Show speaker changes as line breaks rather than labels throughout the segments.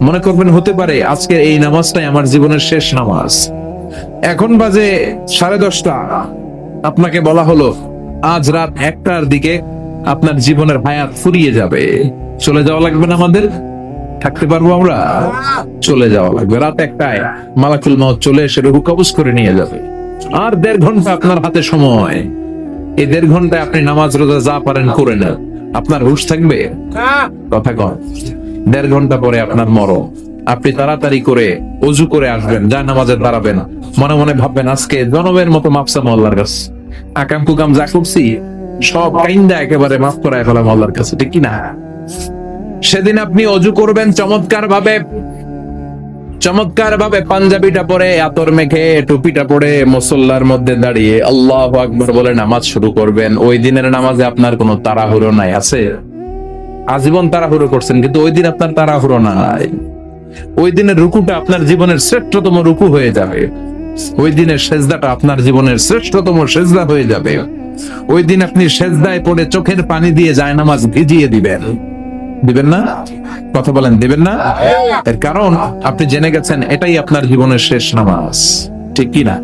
মনে করবেন হতে পারে আজকের এই নামাজটাই আমার জীবনের শেষ নামাজ। এখন বাজে 10:30, আপনাকে বলা হলো আজ রাত 1টার দিকে আপনার জীবনের হায়াত ফুরিয়ে যাবে। চলে যাওয়া লাগবে না? আমাদের থাকতে পারবো আমরা? চলে যাওয়া লাগবে। রাত 1টায় মালাকুল মউত চলে এসে রূহ কবজ করে নিয়ে যাবে। আর 1.5 ঘন্টা আপনার হাতে সময়। এই 1.5 ঘন্টায় আপনি নামাজ রোজা যা পারেন করে নেন। আপনার হুঁশ থাকবে? কথা কন। 1.5 ঘন্টা পরে আপনার মরণ। আপনি তাড়াতাড়ি করে ওযু করে আসবেন, যা নামাজে দাঁড়াবেন, মনে মনে ভাববেন আজকে জনমের মতো মাফ চাবো আল্লাহর কাছে। আকাম কুকাম যা করছি সব কাইন্দা একেবারে মাফ করায় ফেলাম আল্লাহর কাছে, ঠিক কি না? সেদিন আপনি ওযু করবেন চমৎকার ভাবে পাঞ্জাবিটা পরে, আতর মেখে, টুপিটা পরে মুসল্লার মধ্যে দাঁড়িয়ে আল্লাহু আকবার বলে নামাজ শুরু করবেন। ওই দিনের নামাজে আপনার কোনো তাড়াহুড়ো নাই। আছে? আজীবন তাড়াহুড়ো করছেন, কিন্তু ওই দিন আপনার তাড়াহুড়ো নাই। ওই দিনের রুকুটা আপনার জীবনের শ্রেষ্ঠতম রুকু হয়ে যাবে। ওই দিনের সেজদাটা আপনার জীবনের শ্রেষ্ঠতম সেজদা হয়ে যাবে। ওই দিন আপনি সেজদায় পড়ে চোখের পানি দিয়ে জায়নামাজ ভিজিয়ে দিবেন না? কথা বলেন, দিবেন না? এর কারণ আপনি জেনে গেছেন এটাই আপনার জীবনের শেষ নামাজ, ঠিক কি না?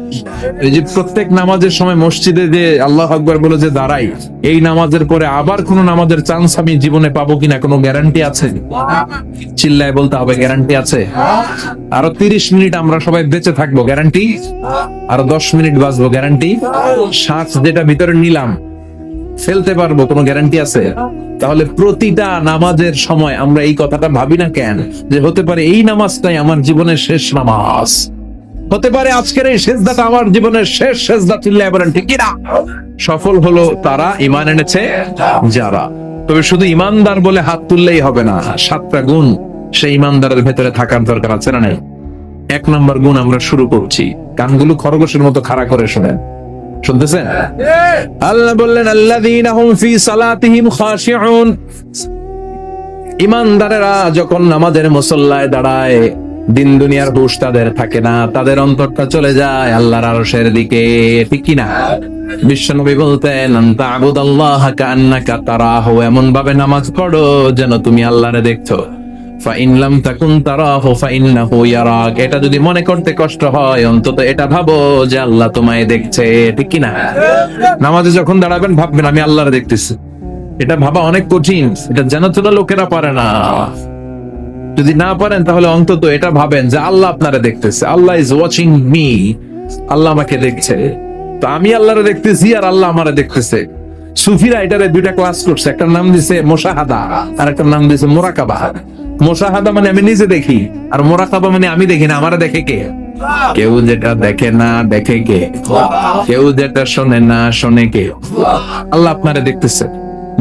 এই যে প্রত্যেক নামাজের সময় মসজিদে যে আল্লাহু আকবার বলে যে দাঁড়াই, এই নামাজের পরে আবার কোন নামাজের চান্স আমি জীবনে পাবো কিনা কোনো গ্যারান্টি আছে? চিল্লায় বলতে হবে, গ্যারান্টি আছে? আরো 30 মিনিট আমরা সবাই বেঁচে থাকবো, গ্যারান্টি? আরো 10 মিনিট বাঁচবো, গ্যারান্টি? শ্বাস যেটা ভিতরে নিলাম ফেলতে পারবো, কোনো গ্যারান্টি আছে? তাহলে প্রতিটা নামাজের সময় আমরা এই কথাটা ভাবি না কেন যে হতে পারে এই নামাজটাই আমার জীবনের শেষ নামাজ, হতে পারে আজকের এই সেজদাটা আমার জীবনের শেষ সেজদা। চিল্লায় বলেন ঠিক কি না? সফল হলো তারা, ঈমান এনেছে যারা। তবে শুধু ঈমানদার বলে হাত তুললেই হবে না, 7টা গুণ সেই ঈমানদারের ভেতরে থাকার দরকার আছে না নাই? 1 নম্বর গুণ আমরা শুরু করছি, কানগুলো খরগোশের মতো খাড়া করে শুনেন। শুনতেছেন? আল্লাহ বললেন আল্লাযীনা হুম ফি সালাতিহিম খাশিউন। ঈমানদারেরা যখন নামাজের মুসল্লায় দাঁড়ায়, দিন দুনিয়ার হুঁশ তাদের থাকে না, তাদের অন্তরটা চলে যায় আল্লাহর আরশের দিকে, ঠিক কি না? বিশ্বনবী বলতেন আনতা আবুদাল্লাহ কান্নাকা তারাহু, এমন ভাবে নামাজ পড়ো যেন তুমি আল্লাহরে দেখছো। ফাইন লাম তাকুন তারাহু ফাইন্নাহু ইয়ারাক, এটা যদি মনে করতে কষ্ট হয় অন্তত এটা ভাবো যে আল্লাহ তোমায় দেখছে, ঠিক কি না? নামাজে যখন দাঁড়াবেন ভাববেন আমি আল্লাহরে দেখতেছি। এটা ভাবা অনেক কঠিন, এটা জানাতোনা লোকেরা পারে না। যদি না পারেন তাহলে অন্তত এটা ভাবেন যে আল্লাহ আপনারে দেখতেছে। আল্লাহ ইজ ওয়াচিং মি, আল্লাহ আমাকে দেখছে। তো আমি আল্লাহরে দেখতেছি আর আল্লাহ আমারে দেখতেছে। সুফিরা এটারে 2টা ক্লাস করছে, একটা নাম দিছে মুশাহাদা আর একটা নাম দিছে মুরাকাবা। মুশাহাদা মানে আমি নিজে দেখি, আর মুরাকাবা মানে আমি দেখি না, আমারে দেখে কে? কেউ যেটা দেখে না দেখে কে? কেউ যেটা শোনে না শোনে কে? আল্লাহ আপনারে দেখতেছে।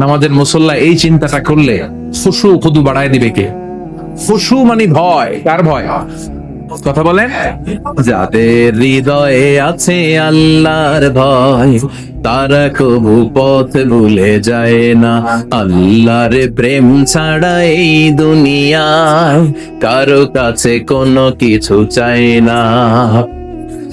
নামাজের মুসল্লা এই চিন্তাটা করলে খুশু খুদু বাড়ায় দিবে কে? খুশু মানে ভয়। কার ভয়? কথা বলেন। যাদের হৃদয়ে আছে আল্লাহর ভয়, তারা কবু পথ ভুলে যায় না। আল্লাহর প্রেম ছাড়া এই দুনিয়ায় কারো কাছে কোনো কিছু চায় না।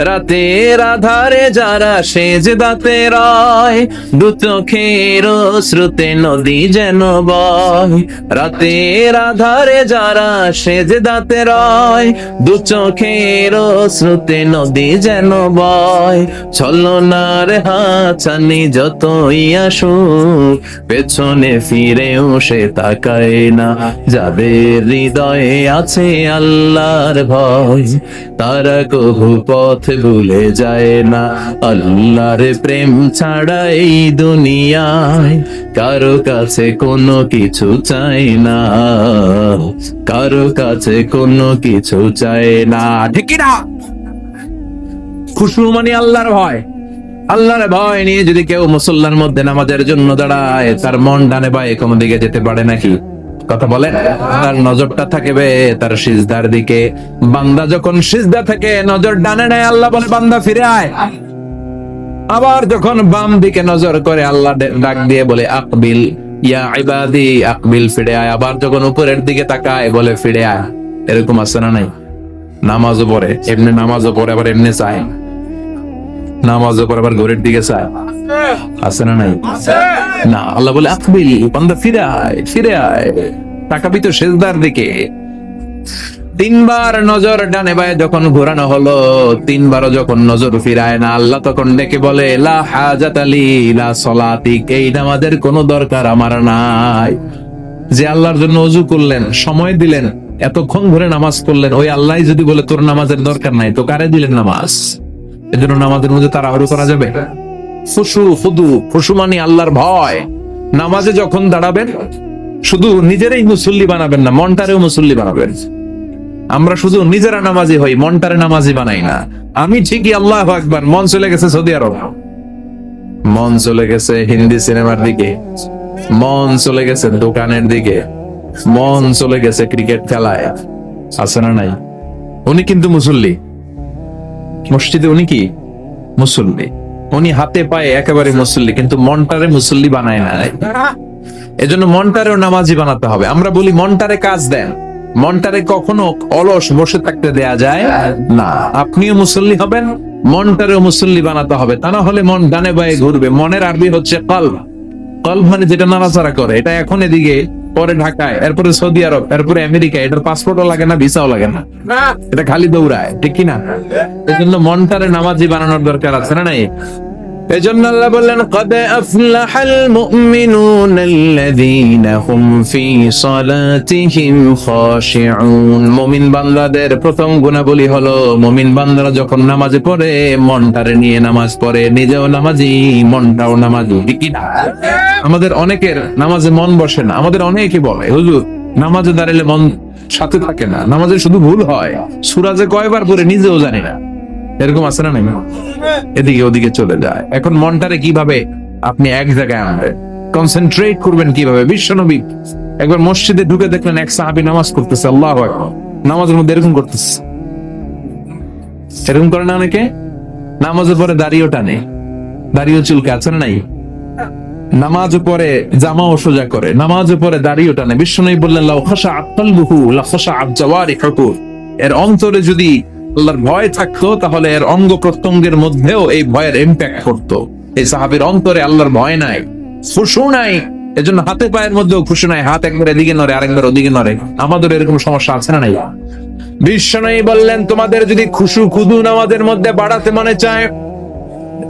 রাতের আধারে যারা সেজদাতে রয়, দু চোখের শ্রুতে নদী যেন বয়। রাতের আধারে যারা সেজদাতে রয়, দু চোখের শ্রুতে নদী যেন বয়। ছলনার হাতছানি যতই আসুক, পেছনে ফিরেও সে তাকায় না। যাদের হৃদয়ে আছে আল্লাহর ভয়, তারা কবু পথ ভুলে যায় না। আল্লাহর প্রেম ছাড়া এই দুনিয়ায় কারো কাছে কোনো কিছু চাই না, কারো কাছে কোনো কিছু চাই না, ঠিক না? খুশু মানে আল্লাহর ভয়। আল্লাহর ভয় নিয়ে যদি কেউ মুসল্লার মধ্যে নামাজের জন্য দাঁড়ায়, তার মন ডানে বায়ে কোনো দিকে যেতে পারে নাকি? কথা বলেন। তার নজরটা থাকবে তার সিজদার দিকে। বান্দা যখন সিজদা থেকে নজর ডানে নেয়, আল্লাহ বলে বান্দা ফিরে আয়। আবার যখন বাম দিকে নজর করে, আল্লাহ ডাক দিয়ে বলে আকবিল ইয়া ইবাদি, আকবিল, ফিরে আয়। আবার যখন উপরের দিকে তাকায় বলে ফিরে আয়। এরকম আছে না নাই? নামাজও পড়ে এমনি, নামাজও পড়ে আবার এমনি চায়, নামাজও পড়ে আবার ঘরের দিকে চায়, আছে না নাই? না, আল্লাহ বলে আকবিল, বান্দা ফিরে আয়, ফিরে আয়, তাকাবি তো সেজদার দিকে। তিনবার নজর ডানে বায়ে যখন ঘোরানো হলো, তিনবারও যখন নজর ফিরায় না, আল্লাহ তখন ডেকে বলে লা হাজাতা লি লা সলাতিক, এই নামাজের কোনো দরকার আমার নাই। যে আল্লাহর জন্য ওযু করলেন, সময় দিলেন, এতক্ষণ ধরে নামাজ করলেন, ওই আল্লাহ যদি বলে তোর নামাজের দরকার নাই, তো কারে দিলেন নামাজ? এজন্য নামাজের মধ্যে তাড়াহুড়ো করা যাবে? খুশু মানে আল্লাহর ভয়। নামাজে যখন দাঁড়াবেন শুধু নিজেরাই মুসল্লি বানাবেন না, মনটারেও মুসল্লি বানাবেন। আমরা শুধু নিজেরা নামাজি হই, মনটারে নামাজি বানাই না। আমি ঠিকই আল্লাহু আকবার, মন চলে গেছে সৌদি আরব, মন চলে গেছে হিন্দি সিনেমার দিকে, মন চলে গেছে দোকানের দিকে, মন চলে গেছে ক্রিকেট খেলায়। আছে না নাই? উনি কিন্তু মুসল্লি, মসজিদে উনি কি মুসল্লি, উনি হাতে পায়ে একেবারে মুসল্লি, কিন্তু মনটারে মুসল্লি বানায় না। এজন্য মনটারেও নামাজি বানাতে হবে। আমরা বলি মনটারে কাজ দেন, মনটারে কখনো অলস বসে থাকতে দেয়া যায় না। আপনিও মুসল্লি হবেন, মনটারেও মুসল্লি বানাতে হবে, তা না হলে মন ডানে বায়ে ঘুরবে। মনের আরবি হচ্ছে কলব। কলব মানে যেটা নাড়াচাড়া করে। এটা এখন এদিকে, পরে ঢাকায়, এরপরে সৌদি আরব, এরপরে আমেরিকা। এটার পাসপোর্টও লাগে না, ভিসাও লাগে না, এটা খালি দৌড়ায়, ঠিক কিনা? এজন্য মনটারে নামাজি বানানোর দরকার আছে না নাই? এজন্য আল্লাহ বললেন قد أفلح المؤمنون الذين هم في صلاتهم خاشعون। মুমিন বান্দাদের প্রথম গুণাবলী হলো, মুমিন বান্দারা যখন নামাজে পড়ে মনটারে নিয়ে নামাজ পড়ে, নিজেও নামাজি, মনটাও নামাজি, ঠিক কি না? আমাদের অনেকের নামাজে মন বসে না। আমাদের অনেকেই বলে হুজুর নামাজে দাঁড়ালে মন সাথে থাকে না, নামাজে শুধু ভুল হয়, সূরা যে কয়বার পড়ে নিজেও জানি না। এরকম আছে না নাই? এদিকে ওদিকে চলে যায়। এখন মনটারে কিভাবে আপনি এক জায়গায় আনবেন, কনসেন্ট্রেট করবেন কিভাবে? বিশ্বনবী একবার মসজিদে ঢুকে দেখলেন এক সাহাবী নামাজ করতেছে, আল্লাহু আকবার, নামাজের মধ্যে এরকম করতেছে। এরকম করে না অনেকে? নামাজের পরে দাড়িও টানে, দাড়িও চুলকে, আছে না নাই? নামাজ পরে জামাও সোজা করে, নামাজ পরে দাড়িও টানে। বিশ্বনবী বললেন লাউ খাশাআত কলবুহু লা খাশাআত জাওয়ারিহুহু, এর অন্তরে যদি আল্লাহর ভয় থাকতো তাহলে এর অঙ্গ প্রত্যঙ্গের মধ্যেও এই ভয়ের ইম্প্যাক্ট করতো। এই সাহাবীর অন্তরে আল্লাহর ভয় নাই, খুশু নাই, এজন্য হাতে পায়ের মধ্যেও খুশু নাই, হাত একবার এদিকে নড়ে আরেকবার ওদিকে নড়ে। আমাদের এরকম সমস্যা আছে না নাই? বিশ্বনবী বললেন তোমাদের যদি খুশু খুদু নামাজের মধ্যে বাড়াতে মনে চায়,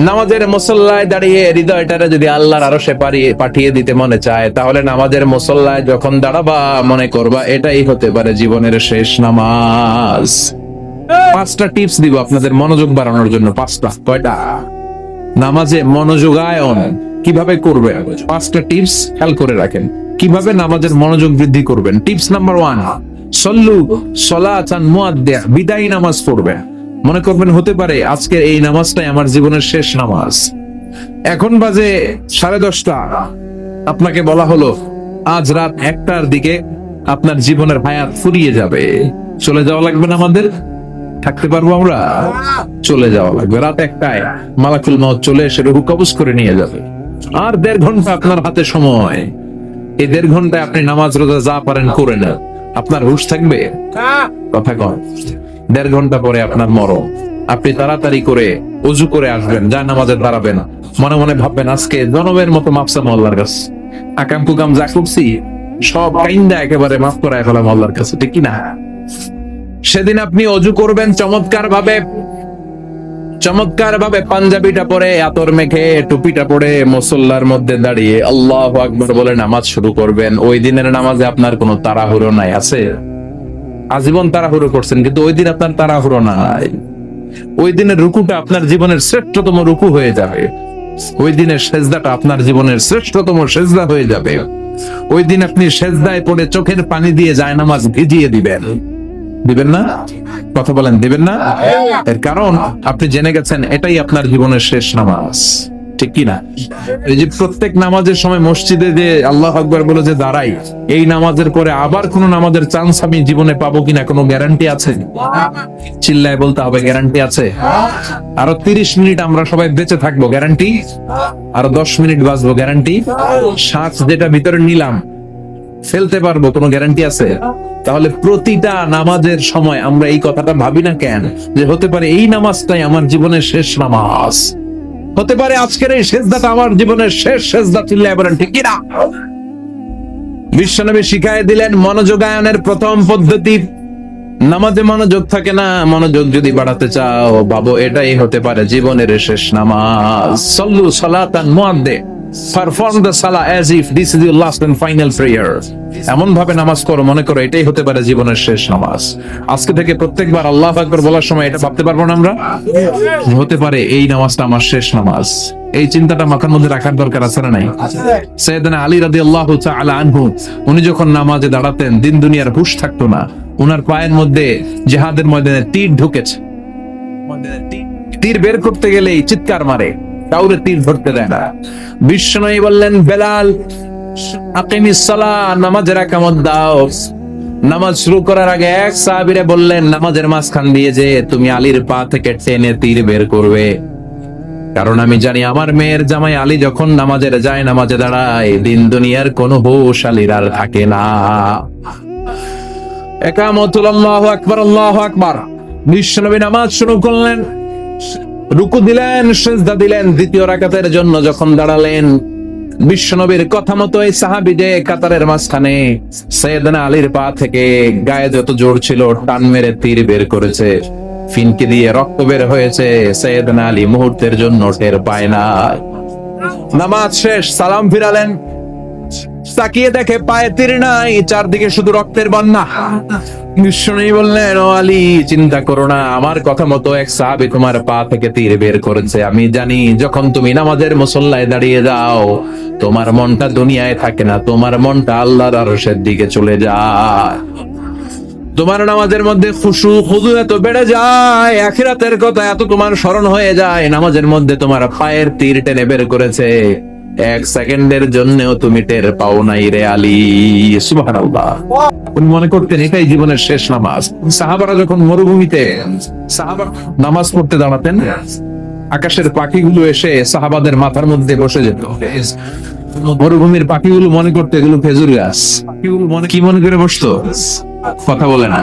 নামাজের মুসল্লায় দাঁড়িয়ে হৃদয়টারে যদি আল্লাহর আরশে পাঠিয়ে দিতে মনে চায়, তাহলে নামাজের মুসল্লায় যখন দাঁড়াবা মনে করবা এটাই হতে পারে জীবনের শেষ নামাজ। 5টা টিপস দিব আপনাদের মনোযোগ বাড়ানোর জন্য। 5টা। কয়টা? নামাজে মনোযোগায়ন কিভাবে করবেন, 5টা টিপস খেয়াল করে রাখেন, কিভাবে নামাজের মনোযোগ বৃদ্ধি করবেন। টিপস নাম্বার 1, সল্লু সলাতান মুআদ্দিয়া, বিদায়ী নামাজ পড়বেন। মনে করবেন হতে পারে আজকের এই নামাজটাই আমার জীবনের শেষ নামাজ। এখন বাজে 10:30, আপনাকে বলা হলো আজ রাত 1টার দিকে আপনার জীবনের হায়াত ফুরিয়ে যাবে। চলে যাওয়া লাগবে না? আমাদের থাকতে পারবো আমরা? চলে যাওয়া লাগবে। রাত 1টায় মালাকুল মউত চলে এসে রূহ কবজ করে নিয়ে যাবে। আর 1.5 ঘন্টা আপনার হাতে সময়। এই 1.5 ঘন্টায় আপনি নামাজ রোজা যা পারেন করে নেন। আপনার হুঁশ থাকবে? কথা কন। 1.5 ঘন্টা পরে আপনার মরণ। আপনি তাড়াতাড়ি করে ওযু করে আসবেন, যা নামাজে দাঁড়াবেন, মনে মনে ভাববেন আজকে জনমের মতো মাফ চাবো আল্লাহর কাছে, আকাম কুকাম যা করছি সব কাইন্দা একেবারে মাফ করায় ফেলাম আল্লাহর কাছে, ঠিক কি না? সেদিন আপনি ওযু করবেন চমৎকার ভাবে পাঞ্জাবিটা পরে, আতর মেখে, টুপিটা পরে মুসল্লার মধ্যে দাঁড়িয়ে আল্লাহু আকবার বলে নামাজ শুরু করবেন। ওই দিনের নামাজে আপনার কোনো তাড়াহুড়ো নাই। আছে? আজীবন তাড়াহুড়ো করছেন, কিন্তু ওই দিন আপনার তাড়াহুড়ো নাই। ওই দিনের রুকুটা আপনার জীবনের শ্রেষ্ঠতম রুকু হয়ে যাবে। ওই দিনের সেজদাটা আপনার জীবনের শ্রেষ্ঠতম সেজদা হয়ে যাবে। ওই দিন আপনি সেজদায় পড়ে চোখের পানি দিয়ে জায়নামাজ ভিজিয়ে দিবেন না? কথা বলেন, দিবেন না? এর কারণ আপনি জেনে গেছেন এটাই আপনার জীবনের শেষ নামাজ, ঠিক কি না? এই যে প্রত্যেক নামাজের সময় মসজিদে যে আল্লাহু আকবার বলে যে দাঁড়াই, এই নামাজের পরে আবার কোন নামাজের চান্স আমি জীবনে পাবো কিনা কোনো গ্যারান্টি আছে? চিল্লায় বলতে হবে, গ্যারান্টি আছে? আরো 30 মিনিট আমরা সবাই বেঁচে থাকবো, গ্যারান্টি? আরো 10 মিনিট বাঁচবো, গ্যারান্টি? শ্বাস যেটা ভিতরে নিলাম ফেলতে পারবো, কোনো গ্যারান্টি আছে? তাহলে প্রতিটা নামাজের সময় আমরা এই কথাটা ভাবি না কেন, যে হতে পারে এই নামাজটাই আমার জীবনের শেষ নামাজ, হতে পারে আজকের এই সেজদাটা আমার জীবনের শেষ সেজদা। চিল্লায় বলেন ঠিক কি না? বিশ্বনবী শিখায় দিলেন মনোযোগায়নের প্রথম পদ্ধতি নামাজে মনোযোগ থাকে না, মনোযোগ যদি বাড়াতে চাও বাবু, এটাই হতে পারে জীবনের শেষ নামাজ। সল্লু সালাতান মুআদ্দে, পারফর্ম দ্য সালাহ as if this is your last and final prayer. এমন ভাবে নামাজ করো মনে করো এটাই হতে পারে জীবনের শেষ নামাজ। আজকে থেকে প্রত্যেকবার আল্লাহু আকবার বলার সময় এটা ভাবতে পারবো না আমরা, হতে পারে এই নামাজটা আমার শেষ নামাজ। এই চিন্তাটা মাথার মধ্যে রাখার দরকার আছে না নাই? সাইয়েদনা আলী রাদিয়াল্লাহু তাআলা আনহু, উনি যখন নামাজে দাঁড়াতেন দিন দুনিয়ার হুঁশ থাকতো না, উনার পায়ের মধ্যে জিহাদের ময়দানে তীর ঢুকেছে। তীর বের করতে গেলেই চিৎকার মারে, কাউরে তীর ধরতে দেয় না। বিশ্বনবী বললেন, বেলাল আকিমিস সালাহ, নামাজের একামত দাও। নামাজ শুরু করার আগে এক সাহাবীরে বললেন, নামাজের মাঝখান দিয়ে যে তুমি আলীর পা থেকে টেনে তীর বের করবে, কারণ আমি জানি আমার মেয়ের জামাই আলী যখন নামাজের যায়, নামাজে দাঁড়ায়, দিন দুনিয়ার কোনো হুঁশ আলীর আর থাকে না। একামতুল আল্লাহু আকবার, আল্লাহু আকবার। বিশ্বনবী নামাজ শুরু করলেন, রুকু দিলেন, সিজদা দিলেন। দ্বিতীয় রাকাতের জন্য যখন দাঁড়ালেন, বিশ্বনবীর কথা মতো এই সাহাবী যে কাতারের মাঝখানে সাইয়েদনা আলীর পা থেকে গায়ে যত জোর ছিল টান মেরে তীর বের করেছে, ফিনকে দিয়ে রক্ত বের হয়েছে। সাইয়েদনা আলী মুহূর্তের জন্য টের পায় না। নামাজ শেষ, সালাম ফিরালেন, তাকিয়ে দেখে পায়ে তীর নাই, চারদিকে শুধু রক্তের বন্যা। বিশ্বনবী বললেন, ও আলী চিন্তা করো না, আমার কথা মতো এক সাহাবী তোমার পা থেকে তীর বের করেছে। আমি জানি যখন তুমি নামাজের মুসল্লায় দাঁড়িয়ে যাও, তোমার মনটা দুনিয়ায় থাকে না, তোমার মনটা আল্লাহর আরশের দিকে চলে যায়। তোমার নামাজের মধ্যে খুশু খুদু এত বেড়ে যায়, আখিরাতের কথা এত তোমার স্মরণ হয়ে যায়, নামাজের মধ্যে তোমার পায়ের তীর টেনে বের করেছে, এক সেকেন্ডের জন্যও তুমি টের পাও নাই রে আলী। সুবহানাল্লাহ। উনি মনে করতেন এটাই জীবনের শেষ নামাজ। সাহাবারা যখন মরুভূমিতে নামাজ পড়তে দাঁড়াতেন, আকাশের পাখিগুলো এসে সাহাবাদের মাথার মধ্যে বসে যেত। মরুভূমির পাখিগুলো মনে করতে এগুলো খেজুর গাছ। কি মনে করে বসতো? কথা বলে না,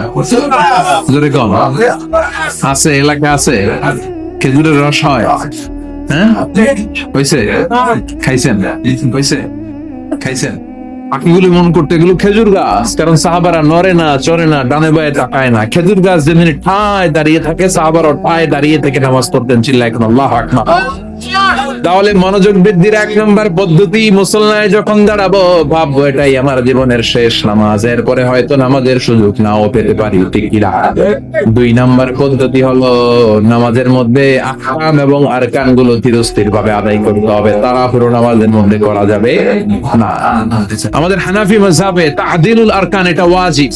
জোরে কম আছে, এলাকা আছে খেজুরের রস হয়। হ্যাঁ হয়েছে, খাইছেন? হয়েছে, খাইছেন? পাখিগুলি মন করতে এগুলো খেজুর গাছ, কারণ সাহাবারা নড়ে না, চড়ে না, ডানে বায়ে তাকায় না। খেজুর গাছ যেমনি ঠায় দাঁড়িয়ে থাকে, সাহাবারা ঠায় দাঁড়িয়ে থেকে নামাজ পড়তেন। চিল্লায় এখন আল্লাহু আকবার। তাহলে মনোযোগ বৃদ্ধির এক নম্বর পদ্ধতি, মুসল্লায় যখন দাঁড়াবো ভাববো এটাই আমার জীবনের শেষ নামাজ, এরপরে হয়তো নামাজের সুযোগ নাও পেতে পারি, ঠিক কি না? দুই নম্বর পদ্ধতি হলো নামাজের মধ্যে আহকাম এবং আরকান গুলো ধীরস্থির ভাবে আদায় করতে হবে, তাড়াহুড়ো নামাজের মধ্যে করা যাবে না। আমাদের হানাফি মাযহাবে তা'দিলুল আরকান এটা ওয়াজিব।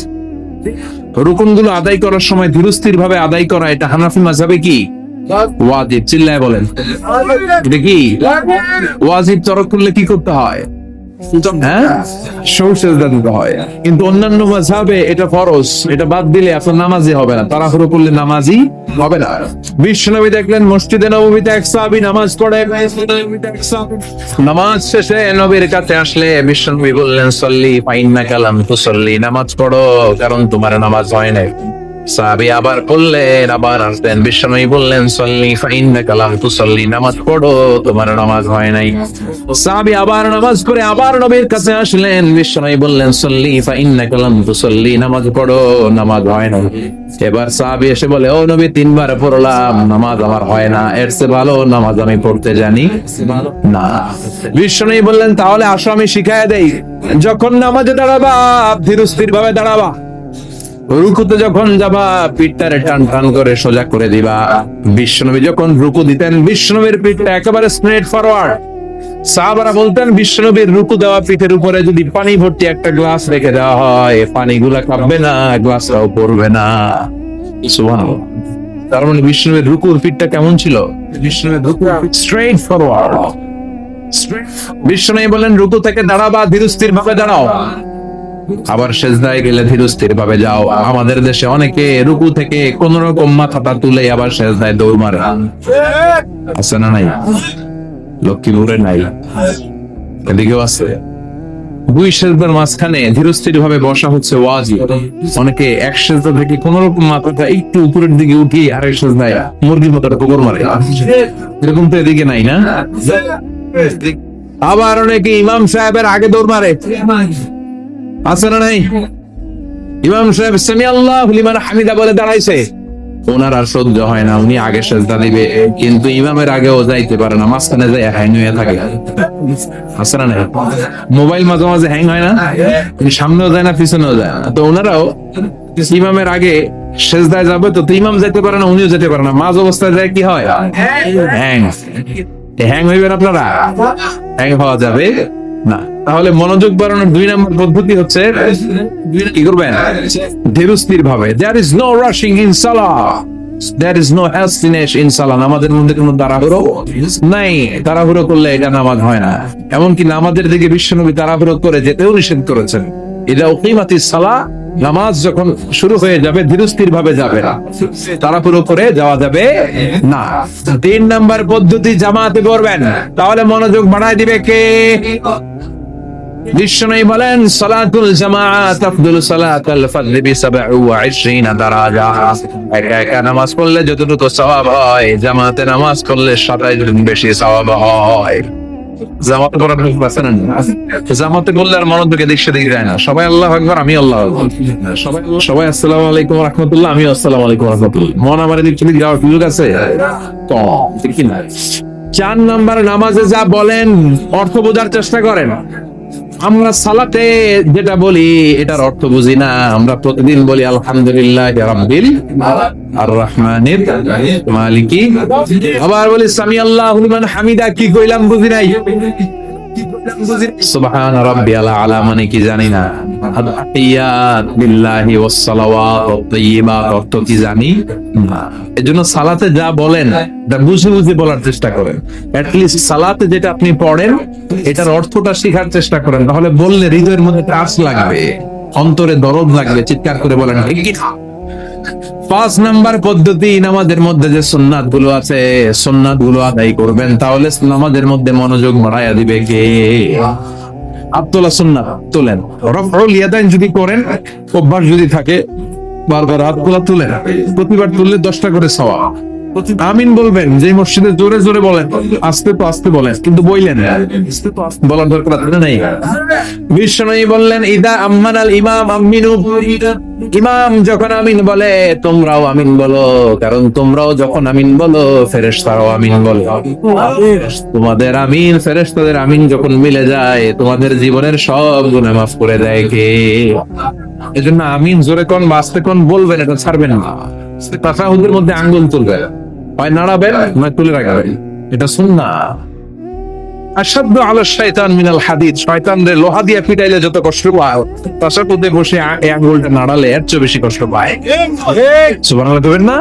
রুকুনগুলো আদায় করার সময় ধীরস্থির ভাবে আদায় করা, এটা হানাফি মাযহাবে কি ওয়াজিব। চিল্লায় বলেন, এটা কি ওয়াজিব? তরক করলে কি করতে হয়? হ্যাঁ, সেজদা দিতে হয়। কিন্তু অন্যান্য মাযহাবে এটা ফরজ, এটা বাদ দিলে আপনার নামাজি হবে না, তাড়াহুড়ো করলে নামাজি হবে না। বিশ্বনবী দেখলেন মসজিদে নববীতে এক সাহাবী নামাজ পড়ে, নামাজ শেষে নবীর কাছে আসলে বিশ্বনবী বললেন, সল্লি ফাইন্নাকা লাম তুসল্লি, নামাজ পড়ো কারণ তোমার নামাজ হয় নাই। সাহাবী আবার বললেন, আবার আসলেন, বিশ্বনবী বললেন, সল্লি ফাইন্নাকা লাম তুসল্লি, নামাজ পড়ো তোমার নামাজ হয় নাই। সাহাবী আবার নামাজ পড়ে আবার নবীর কাছে আসলেন, বিশ্বনবী বললেন, সল্লি ফাইন্নাকা লাম তুসল্লি, নামাজ পড়ো নামাজ হয় নাই। এবার সাহাবী এসে বলে, ও নবী তিনবার পড়লাম, নামাজ আমার হয় না, এর চেয়ে ভালো নামাজ আমি পড়তে জানি না। বিশ্বনবী বললেন, তাহলে আসো আমি শিখাইয়া দেই। যখন নামাজে দাঁড়াবা ধীরস্থির ভাবে দাঁড়াবা, রুকুতে যখন যাবা পিঠটারে টান টান করে সোজা করে দিবা। বিশ্বনবী যখন রুকু দিতেন বিশ্বনবীর পিঠটা একেবারে স্ট্রেট ফরওয়ার্ড। সাহাবারা বলতেন বিশ্বনবীর রুকু দেওয়া পিঠের উপরে যদি পানি ভর্তি একটা গ্লাস রেখে দেওয়া হয়, পানিগুলা কাঁপবে না, গ্লাসটাও পড়বে না। সুবহানাল্লাহ। তার মানে বিশ্বনবীর রুকুর পিঠটা কেমন ছিল? বিশ্বনবীর রুকু স্ট্রেট ফরওয়ার্ড। বিশ্বনবী বলেন, রুকু থেকে দাঁড়াবা ধীরস্থির ভাবে দাঁড়াও, আবার সেজদায় গেলে ধীরস্থির ভাবে যাও। আমাদের দেশে অনেকে রুকু থেকে কোন রকম মাথাটা তুলে আবার সেজদায় দৌড় মারে, আছে না নাই? লক্ষ্মীপুরে নাই, এদিকেও আছে। দুই সেজদার মাঝখানে ধীরস্থির ভাবে বসা হচ্ছে ওয়াজিব। অনেকে এক সেজদা থেকে কোন রকম মাথাটা একটু উপরের দিকে উঠিয়ে আরেক সেজদায় মুরগির মতো কোমর মারে, এরকম তো এদিকে নাই না? আবার অনেকে ইমাম সাহেবের আগে দৌড় মারে, আছে না নাই? ইমাম সাহেব সামি আল্লাহু লিমান হামিদা বলে দাঁড়াইছে, ওনার আর সহ্য হয় না, উনি আগে সেজদা দিবে, কিন্তু ইমামের আগেও যাইতে পারে না, মাঝখানে যায় হ্যাং হয়ে থাকে। আছে না? মোবাইল মাঝে মাঝে হ্যাং হয় না, সামনেও যায় না পিছনেও যায় না, তো ওনারাও ইমামের আগে সেজদায় যাবে, তো ইমাম যেতে পারে না, উনিও যেতে পারে না, মাঝ অবস্থায় যায় কি হয়, হ্যাং। হ্যাং হইবেন আপনারা, হ্যাং হওয়া যাবে না। তাহলে মনোযোগ বাড়ানোর 2 নম্বর পদ্ধতি হচ্ছে কি করবেন, ধীরস্থির ভাবে। There is no rushing in salah, there is no hastiness in salah। নামাজের মধ্যে কোনো তাড়াহুড়ো নাই, তাড়াহুড়ো করলে এটা নামাজ হয় না। এমনকি নামাজের দিকে বিশ্বনবী তাড়াহুড়ো করে যেতেও নিষেধ করেছেন। ইদা উকিমাতিস সালাহ, নামাজ যখন শুরু হয়ে যাবে ধীরস্থির ভাবে যাবে না, তাড়াহুড়ো করে যাওয়া যাবে না। 3 নাম্বার পদ্ধতি, জামাতে পড়বেন, তাহলে মনোযোগ বাড়ায় দিবে কে? বিশ্বনবী বলেন সালাতুল জামাআত আফদালু সালাতাল ফাজরি বি 27 দারাজা। একা একা নামাজ পড়লে যতটুকু সওয়াব হয়, জামাতে নামাজ পড়লে 27 গুণ বেশি সওয়াব হয়। জামাতে পড়ার পাচ্ছেন না, জামাতে পড়লে আর মনোযোগে দেখতে যায় না, সবাই আল্লাহু আকবার, আমি আল্লাহু আকবার, সবাই আসসালামু আলাইকুম ওয়া রাহমাতুল্লাহ, আমি আসসালামু আলাইকুম ওয়া রাহমাতুল্লাহ, মন আমার দিক থেকে যাওয়ার সুযোগ আছে তো ঠিক না? 4 নাম্বার, নামাজে যা বলেন অর্থ বোঝার চেষ্টা করেন। আমরা সালাতে যেটা বলি এটার অর্থ বুঝি না, আমরা প্রতিদিন বলি আলহামদুলিল্লাহ রাব্বিল আর রহমানির মালিকি, আবার বলি সামি আল্লাহু লিমান হামিদা, কি কইলাম বুঝি নাই, সুবহান রাব্বিয়াল আলা মানে কি জানি না, আত-তাহিয়াত লিল্লাহি ওয়াস সালাওয়াত ওয়াত তাইয়্যিবাত অর্থ কি জানি না। এজন্য সালাতে যা বলেন এটা বুঝে বুঝে বলার চেষ্টা করেন। এট লিস্ট সালাতে যেটা আপনি পড়েন এটার অর্থটা শেখার চেষ্টা করেন, তাহলে বললে হৃদয়ের মধ্যে টাচ লাগবে, অন্তরে দরদ লাগবে, চিৎকার করে বলেন ঠিক কি না। 5 নাম্বার পদ্ধতি, নামাজের মধ্যে যে সুন্নাত গুলো আছে সুন্নাত গুলো আদায় করবেন, তাহলে নামাজের মধ্যে মনোযোগ বাড়ায়া দিবে কে? আব্দুল্লাহ সুন্নাত তোলেন, রফউল ইয়াদাইন যদি করেন, অভ্যাস যদি থাকে বারবার হাতগুলো তুলেন, প্রতিবার তুললে 10টা করে সওয়াব। আমিন বলবেন, যে মসজিদে জোরে জোরে বলেন, আস্তে তো আস্তে বলেন, কিন্তু বইলেন বলার দরকার নেই। বিশ্বনবী বললেন ইদা আম্মানাল ইমাম আমিনু, ইমাম যখন আমিন বলে তোমরাও আমিন বলো, কারণ তোমরাও যখন আমিন বলো ফেরেশতারাও আমিন বলে। তোমাদের আমিন ফেরেশতাদের আমিন যখন মিলে যায়, তোমাদের জীবনের সব গুনাহ মাফ করে দেয় কে? এজন্য আমিন জোরে কোন বাস্তে কোন বলবেন, এটা ছাড়বেন না। তাসাহুদের মধ্যে আঙ্গুল তুলবেন, হয় নাড়াবেন নয় তুলে রাখবেন, এটা সুন্নাহ। আশাদ্দু আলা শাইতান মিনাল হাদিদ, শয়তানরে লোহা দিয়ে পিটাইলে যত কষ্ট পায়, তাসাহুদে বসে এই আঙ্গুলটা নাড়ালে এর চেয়ে বেশি কষ্ট পায়। সুবহানাল্লাহ কইবেন না?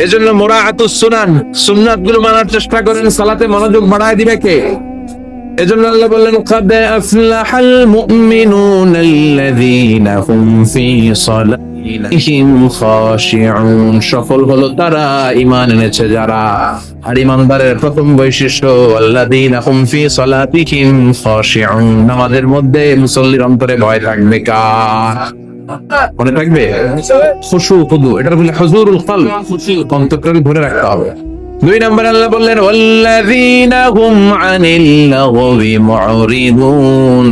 এজন্য মুরাআতুস সুনান, সুন্নাতগুলো মানার চেষ্টা করেন, সালাতে মনোযোগ বাড়ায় দিবে কে? এজন্য আল্লাহ বললেন কাদ আফলাহাল মুমিনুনাল্লাযীনা হুম ফি সালাতিহিম খাশিউন, সফল হলো তারা ঈমান এনেছে যারা। আর ঈমানদারের প্রথম বৈশিষ্ট্য আল্লাযীনা হুম ফি সালাতিহিম খাশিউন, নামাজের মধ্যে মুসল্লির অন্তরে ভয় থাকবে কার? মনে থাকবে খুশু খুদু, এটার বলে হুজুরুল কলব, অন্তরকে ধরে রাখতে হবে। 2 নম্বর আল্লাহ বললেন ওয়াল্লাযীনা হুম আনিল লাগবি মুরিদুন,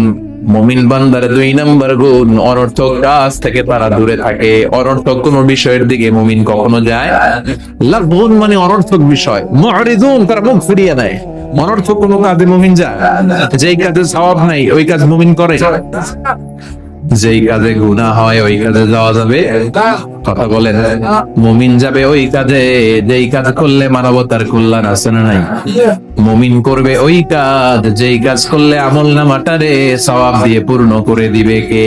মুমিন বান্দার 2 নম্বর গুণ অনর্থক কাজ থেকে তারা দূরে থাকে। অনর্থক কোন বিষয়ের দিকে মুমিন কখনো যায়, লাগবুন মানে অনর্থক বিষয়, মুরিদুন তারা মুখ ফিরিয়ে নেয়। অনর্থক কোন কাজে মুমিন যায়, যেই কাজে সওয়াব নাই ওই কাজ মুমিন করে, যেই কাজে গুনাহ হয় ওই কাজে যাওয়া যাবে, কথা বলেন, মুমিন যাবে ওই কাজে যেই কাজ করলে মানবতার কল্যাণ আছে না নাই। মুমিন করবে ওই কাজ যেই কাজ করলে আমলনামাটারে সওয়াব দিয়ে পূর্ণ করে দিবে কে?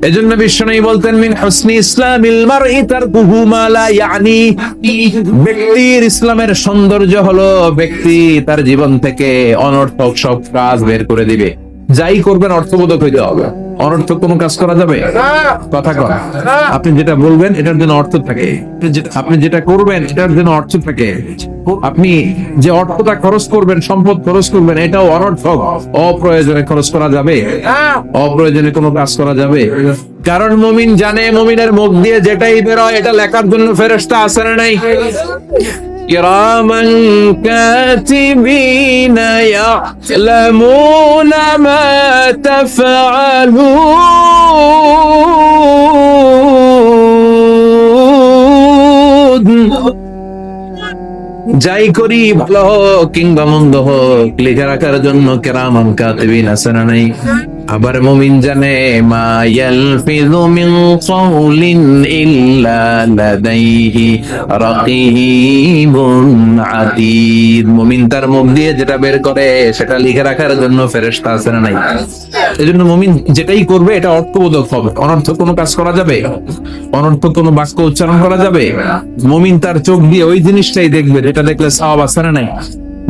এজন্য বিশ্বনবী বলতেন মিন হুসনি ইসলামিল মারই তারকুহু মা লা ইয়ানি, ব্যক্তির ইসলামের সৌন্দর্য হলো ব্যক্তি তার জীবন থেকে অনর্থক সব কাজ বের করে দিবে। যাই করবেন অর্থবোধক হইতে হবে, অনর্থক কোন কাজ করা যাবে? কথা কর, আপনি যেটা বলবেন এটার জন্য অর্থ থাকে, আপনি যেটা করবেন এটার জন্য অর্থ থাকে। আপনি যে অর্থটা খরচ করবেন, সম্পদ খরচ করবেন, এটাও অনর্থক, অপ্রয়োজনে খরচ করা যাবে? অপ্রয়োজনে কোনো কাজ করা যাবে? কারণ মুমিন জানে মুমিনের মুখ দিয়ে যেটাই বের হয় এটা লেখার জন্য ফেরেশতা আছে না নাই? কিরামান কাতিবিনা ইয়ালামুনা মা তাফআলুন। যাই করি ভালো হোক কিংবা মন্দ হোক লিখে রাখার জন্য কিরামান কাতিবিন আছে না নাই? আবার মুমিন জানে মা ইয়ালফিযু মিন কাওলিন ইল্লা লাদাইহি রাকীবুন আতীদ। মুমিন তার মুখ দিয়ে যেটা বের করে সেটা লিখে রাখার জন্য ফেরেশতা আছে না নাই? এজন্য মুমিন যেটাই করবে এটা অর্থবোধক হবে। অনর্থক কোনো কাজ করা যাবে? অনর্থক কোনো বাক্য উচ্চারণ করা যাবে? মুমিন তার চোখ দিয়ে ওই জিনিসটাই দেখবে যেটা দেখলে সওয়াব আছে না নাই?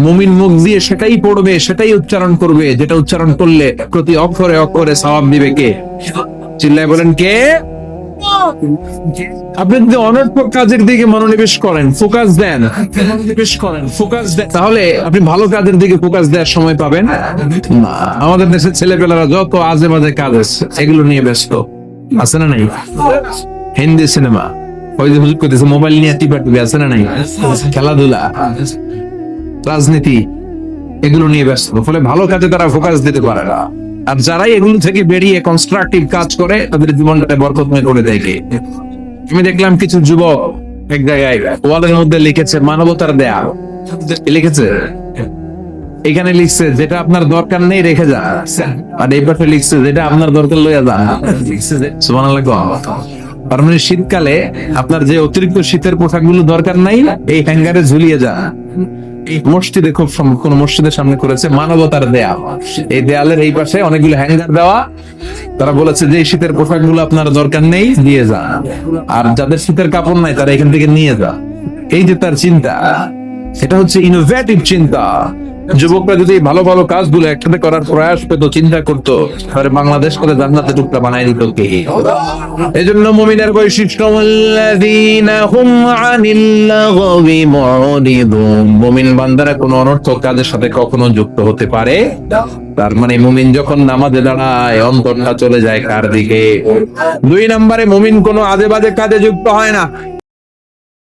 মুমিন মুখ দিয়ে সেটাই পড়বে, সেটাই উচ্চারণ করবে যেটা উচ্চারণ করলে প্রতি অক্ষরে অক্ষরে সওয়াব দিবে কে? চিল্লায় বলেন কে? আপনি যদি অনর্থক কাজের দিকে মনোনিবেশ করেন, ফোকাস দেন, তাহলে আপনি ভালো কাজের দিকে ফোকাস দেওয়ার সময় পাবেন না। আমাদের দেশের ছেলেপেলারা যত আজে বাজে কাজ আছে এগুলো নিয়ে ব্যস্ত আছে না নাই? হিন্দি সিনেমা, ওই যে হুজুর কইতেছে মোবাইল নিয়ে টিপাটিপি আছে না নাই? খেলাধুলা, রাজনীতি, এগুলো নিয়ে ব্যস্ত, ফলে ভালো কাজে তারা ফোকাস দিতে পারে না। আর যারাই এগুলো থেকে বেরিয়ে কনস্ট্রাকটিভ কাজ করে তাদের জীবনটাকে বরকতময় করে দেয় কে? আমি দেখলাম কিছু যুবক এক জায়গায় ওয়ালের মধ্যে লিখেছে মানবতার দেয়া, লিখেছে এখানে লিখছে যেটা আপনার দরকার নেই রেখে যা, আর এই পাশে লিখছে যেটা আপনার দরকার লইয়া যা। সুবহানাল্লাহ। তার মানে শীতকালে আপনার যে অতিরিক্ত শীতের পোশাকগুলো দরকার নাই এই হ্যাঙ্গারে ঝুলিয়ে যা। মসজিদে খুব কোন মসজিদের সামনে করেছে মানবতার দেয়া, এই দেয়ালের এই পাশে অনেকগুলো হ্যাঙ্গার দেওয়া, তারা বলেছে যে শীতের পোশাকগুলো আপনার দরকার নেই দিয়ে যা, আর যাদের শীতের কাপড় নাই তারা এখান থেকে নিয়ে যা। এই যে তার চিন্তা, এটা হচ্ছে ইনোভেটিভ চিন্তা। যুবকরা যদি ভালো ভালো কাজগুলো একসাথে করার প্রয়াস পেত, চিন্তা করতো, তাহলে বাংলাদেশ করে জান্নাতের টুকরা বানাই দিত কে? এজন্য মুমিনের বৈশিষ্ট্য আল্লাযীনা হুম আনিল লাগবি মুরিদুন। মুমিন বান্দারা কোনো অনর্থক কাজের সাথে কখনো যুক্ত হতে পারে। তার মানে মুমিন যখন নামাজে দাঁড়ায় অন্তরটা চলে যায় কার দিকে? 2 নম্বরে মুমিন কোনো আজে বাজে কাজে যুক্ত হয় না।